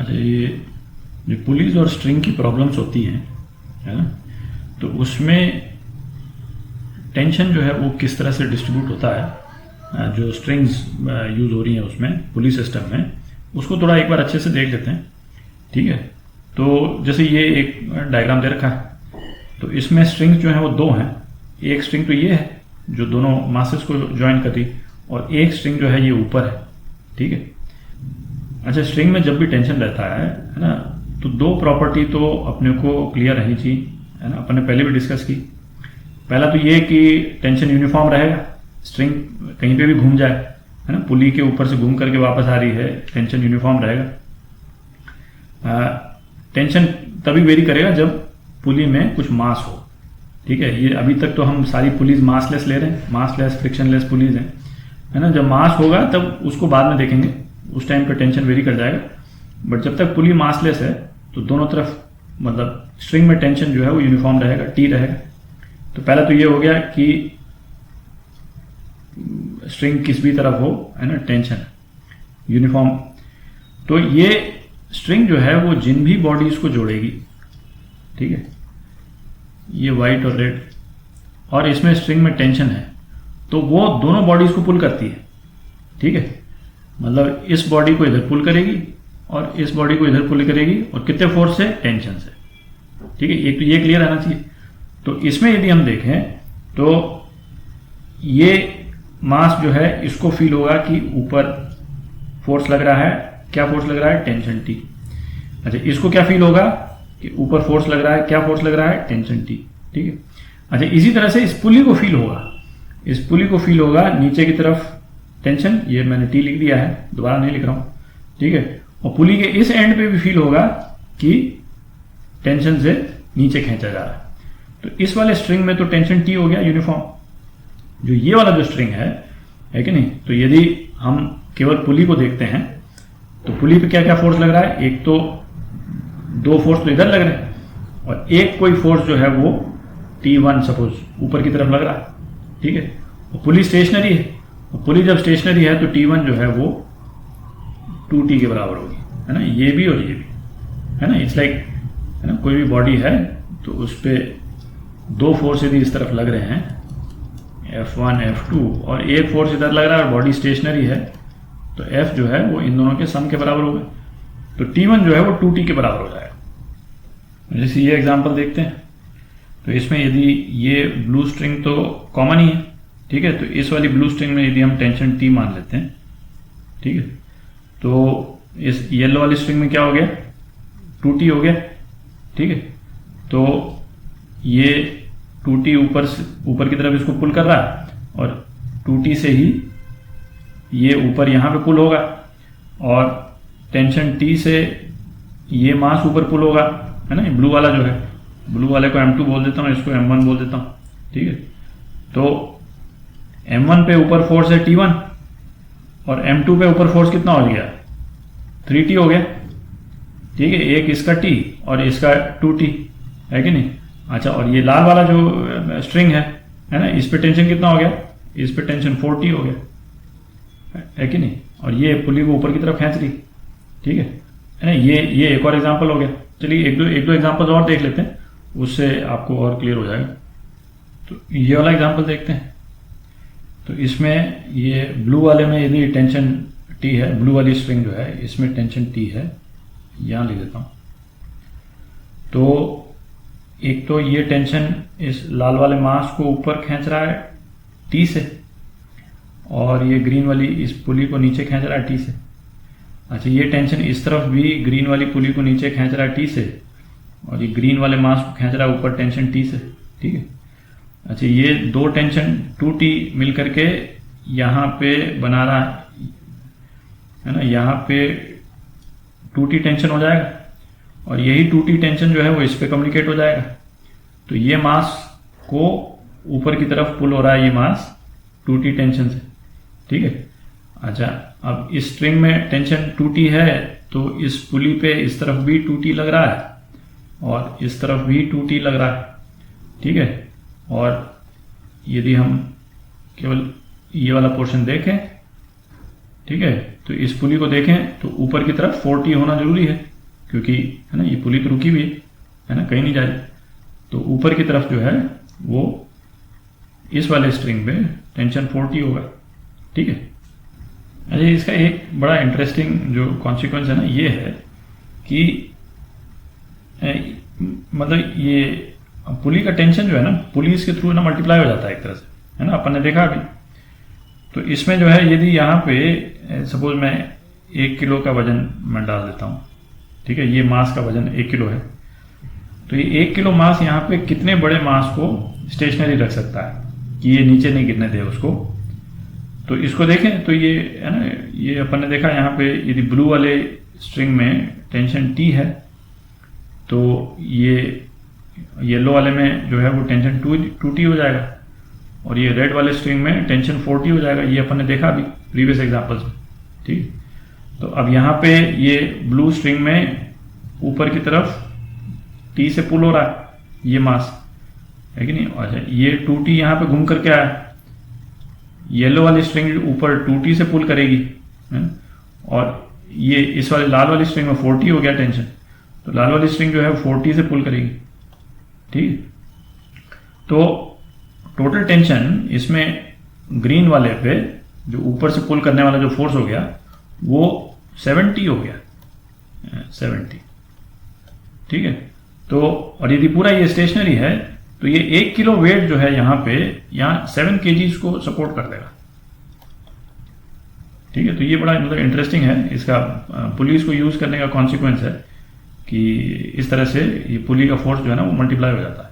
अच्छा, ये पुलीज और स्ट्रिंग की प्रॉब्लम्स होती हैं, है ना, तो उसमें टेंशन जो है वो किस तरह से डिस्ट्रीब्यूट होता है, जो स्ट्रिंग्स यूज हो रही हैं उसमें पुलिस सिस्टम में, उसको थोड़ा एक बार अच्छे से देख लेते हैं। ठीक है, तो जैसे ये एक डायग्राम दे रखा है, तो इसमें स्ट्रिंग्स जो है वो दो हैं। एक स्ट्रिंग तो ये है जो दोनों मासेस को ज्वाइन कर रही, और एक स्ट्रिंग जो है ये ऊपर है। ठीक है, अच्छा, स्ट्रिंग में जब भी टेंशन रहता है ना, तो दो प्रॉपर्टी तो अपने को क्लियर रहनी चाहिए, है ना, अपन ने पहले भी डिस्कस की। पहला तो ये कि टेंशन यूनिफॉर्म रहेगा, स्ट्रिंग कहीं पे भी घूम जाए, है ना, पुली के ऊपर से घूम करके वापस आ रही है, टेंशन यूनिफॉर्म रहेगा। टेंशन तभी वेरी करेगा जब पुली में कुछ मास हो। ठीक है, ये अभी तक तो हम सारी पुलीज मासलेस ले रहे हैं, मासलेस फ्रिक्शनलेस पुलीज है ना। जब मास होगा तब उसको बाद में देखेंगे, उस टाइम पे टेंशन वेरी कर जाएगा। बट जब तक पुली मासलेस है तो दोनों तरफ मतलब स्ट्रिंग में टेंशन जो है वो यूनिफॉर्म रहेगा, टी रहेगा। तो पहला तो ये हो गया कि स्ट्रिंग किस भी तरफ हो, है ना, टेंशन यूनिफॉर्म। तो ये स्ट्रिंग जो है वो जिन भी बॉडीज को जोड़ेगी, ठीक है, ये व्हाइट और रेड, और इसमें स्ट्रिंग में टेंशन है, तो वो दोनों बॉडीज को पुल करती है। ठीक है, मतलब इस बॉडी को इधर पुल करेगी और इस बॉडी को इधर पुल करेगी, और कितने फोर्स से, टेंशन से। ठीक है, एक तो ये क्लियर रहना चाहिए। तो इसमें यदि हम देखें तो ये मास जो है इसको फील होगा कि ऊपर फोर्स लग रहा है, क्या फोर्स लग रहा है, टेंशन टी। अच्छा, इसको क्या फील होगा कि ऊपर फोर्स लग रहा है, क्या फोर्स लग रहा है, टेंशन टी। ठीक है, अच्छा, इसी तरह से इस पुली को फील होगा, इस पुली को फील होगा नीचे की तरफ टेंशन, ये मैंने टी लिख दिया है, दोबारा नहीं लिख रहा हूं। ठीक है, और पुली के इस एंड पे भी फील होगा कि टेंशन से नीचे खींचा जा रहा है। तो इस वाले स्ट्रिंग में तो टेंशन टी हो गया यूनिफॉर्म। जो ये वाला जो स्ट्रिंग है कि नहीं, तो यदि हम केवल पुली को देखते हैं तो पुली पे क्या क्या फोर्स लग रहा है, एक तो दो फोर्स तो इधर लग रहे हैं, और एक कोई फोर्स जो है वो T1 सपोज ऊपर की तरफ लग रहा है। ठीक है, और पुली स्टेशनरी है, और पुली जब स्टेशनरी है तो T1 जो है वो 2T के बराबर होगी, है ना, ये भी और ये भी, है ना। इट्स लाइक, है ना, कोई भी बॉडी है तो उस पर दो फोर्स यदि इस तरफ लग रहे हैं, F1 F2, और एक फोर्स इधर लग रहा है और बॉडी स्टेशनरी है, तो F जो है वो इन दोनों के सम के बराबर होगा, तो T1 जो है वो 2T के बराबर हो जाएगा। जैसे ये एग्जांपल देखते हैं, तो इसमें यदि ये ब्लू स्ट्रिंग तो कॉमन ही है, ठीक है, तो इस वाली ब्लू स्ट्रिंग में यदि हम टेंशन T मान लेते हैं, ठीक है, तो इस येलो वाली स्ट्रिंग में क्या हो गया, 2T हो गया। ठीक है, तो ये 2T ऊपर की तरफ इसको पुल कर रहा है, और 2T से ही ये ऊपर यहां पे पुल होगा, और टेंशन T से ये मास ऊपर पुल होगा, है ना। ब्लू वाला जो है, ब्लू वाले को M2 बोल देता हूं, इसको M1 बोल देता हूं। ठीक है, तो M1 पे ऊपर फोर्स है T1, और M2 पे ऊपर फोर्स कितना हो गया, 3T हो गया। ठीक है, एक इसका T और इसका 2T है कि नहीं। अच्छा, और ये लाल वाला जो स्ट्रिंग है ना, इस पे टेंशन कितना हो गया, इस पे टेंशन 4T हो गया, है कि नहीं, और ये पुली को ऊपर की तरफ खींच रही। ठीक है ना, ये एक और एग्जांपल हो गया। चलिए एक दो एग्जांपल्स और देख लेते हैं, उससे आपको और क्लियर हो जाएगा। तो ये वाला एग्जांपल देखते हैं। तो इसमें ये ब्लू वाले में यदि टेंशन T है, ब्लू वाली स्ट्रिंग जो है इसमें टेंशन T है, यहां लिख देता हूं। तो एक तो ये टेंशन इस लाल वाले मास को ऊपर खींच रहा है T से, और ये ग्रीन वाली इस पुली को नीचे खींच रहा है T से। अच्छा, ये टेंशन इस तरफ भी ग्रीन वाली पुली को नीचे खींच रहा है T से, और ये ग्रीन वाले मास को खींच रहा है ऊपर टेंशन T से। ठीक है, अच्छा, ये दो टेंशन 2T मिल करके यहां पे बना रहा है ना, यहां पे 2T टेंशन हो जाएगा, और यही 2T टेंशन जो है वो इस पे कम्युनिकेट हो जाएगा। तो ये मास को ऊपर की तरफ पुल हो रहा है, ये मास 2T टेंशन से। ठीक है, अच्छा, अब इस स्ट्रिंग में टेंशन 2T है, तो इस पुली पे इस तरफ भी 2T लग रहा है, और इस तरफ भी 2T लग रहा है। ठीक है, और यदि हम केवल ये वाला पोर्शन देखें, ठीक है, तो इस पुली को देखें तो ऊपर की तरफ 4T होना जरूरी है, क्योंकि है ना ये पुली तो रुकी हुई है ना, कहीं नहीं जा रही। तो ऊपर की तरफ जो है वो इस वाले स्ट्रिंग पे टेंशन 40 होगा, ठीक है। अच्छा, इसका एक बड़ा इंटरेस्टिंग जो कॉन्सिक्वेंस है ना ये है कि मतलब ये पुली का टेंशन जो है ना पुली इसके थ्रू ना मल्टीप्लाई हो जाता है एक तरह से, है ना, अपन ने देखा अभी। तो इसमें जो है यदि यहाँ पे सपोज मैं 1 किलो का वजन मैं डाल देता हूँ, ठीक है, ये मास का वजन 1 किलो है, तो ये 1 किलो मास यहाँ पे कितने बड़े मास को स्टेशनरी रख सकता है कि ये नीचे नहीं गिरने दे उसको। तो इसको देखें तो ये है ना, ये अपन ने देखा यहाँ पे यदि ब्लू वाले स्ट्रिंग में टेंशन T है तो ये येलो वाले में जो है वो टेंशन 2T हो जाएगा, और ये रेड वाले स्ट्रिंग में टेंशन 4T हो जाएगा। ये अपन ने देखा अभी प्रीवियस एग्जांपल्स में, ठीक। तो अब यहाँ पे ये ब्लू स्ट्रिंग में ऊपर की तरफ T से पुल हो रहा है ये मास, है कि नहीं। अच्छा, ये 2T यहाँ पे घूम करके आया, येलो वाली स्ट्रिंग ऊपर 2T से पुल करेगी, है? और ये इस वाले लाल वाली स्ट्रिंग में 4T हो गया टेंशन, तो लाल वाली स्ट्रिंग जो है 4T से पुल करेगी, ठीक। तो टोटल टेंशन इसमें ग्रीन वाले पे जो ऊपर से पुल करने वाला जो फोर्स हो गया वो 70 हो गया, 70, ठीक है। तो और यदि पूरा ये स्टेशनरी है तो ये 1 किलो वेट जो है यहाँ पे 7 kg को सपोर्ट कर देगा, ठीक है। तो ये बड़ा मतलब इंटरेस्टिंग है, इसका पुलिस को यूज करने का कॉन्सिक्वेंस है कि इस तरह से ये पुली का फोर्स जो है ना वो मल्टीप्लाई हो जाता है।